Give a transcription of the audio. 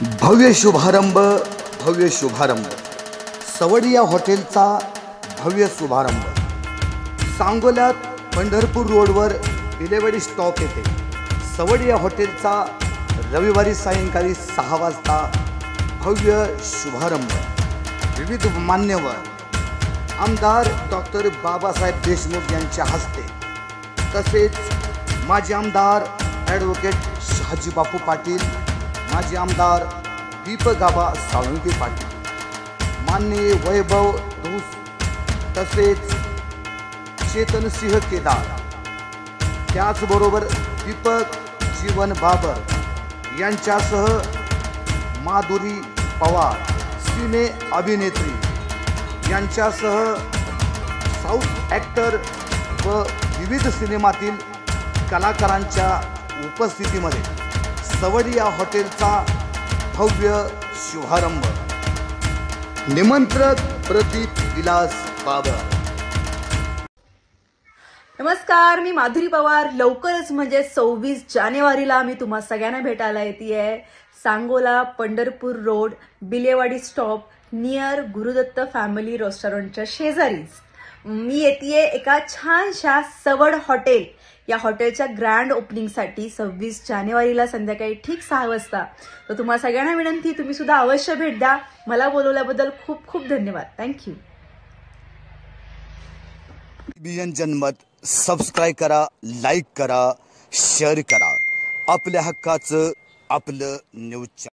भव्य शुभारंभ सवडिया हॉटेलचा भव्य शुभारंभ। सांगोल्यात पंढरपूर रोडवर बिलेवाडी स्टॉप येथे सवडिया हॉटेलचा रविवारी सायंकाळी 6 वाजता भव्य शुभारंभ। विविध मान्यवर आमदार डॉक्टर बाबासाहेब देशमुख यांच्या हस्ते, तसेच माजी आमदार ॲडव्होकेट शहाजी बापू पाटील, माजी आमदार दीपक आबा साळुंखे पाटील, माननीय वैभव धूस, तसेच चेतन सिंह केदार, त्याचबरोबर दीपक जीवन बाबर यांच्यासह माधुरी पवार, सिने अभिनेत्री यांच्यासह साऊथ ॲक्टर व विविध सिनेमातील कलाकारांच्या उपस्थितीमध्ये सवडिया हॉटेलचा भव्य शुभारंभ। निमंत्रक प्रदीप विलास बाबर। नमस्कार, मी माधुरी पवार। लवकरच म्हणजे 26 जानेवारीला मी तुम्हा सगळ्यांना भेटायला येते Sangola Pandharpur road Bilewadi stop near Gurudatt family रेस्टॉरंटच्या शेजारीच मी येते एका छानशा सवड हॉटेल या हॉटेलच्या ग्रँड ओपनिंगसाठी 26 जानेवारीला संध्याकाळी ठीक 6 वाजता। तर तुम्हाला सगळ्यांना विनंती, तुम्ही सुद्धा अवश्य भेट द्या। मला बोलवल्याबद्दल खूप खूप धन्यवाद। थँक्यू। बीएन जनमत सबस्क्राइब करा, लाईक करा, शेअर करा। आपल्या हक्काचं आपलं न्यूज।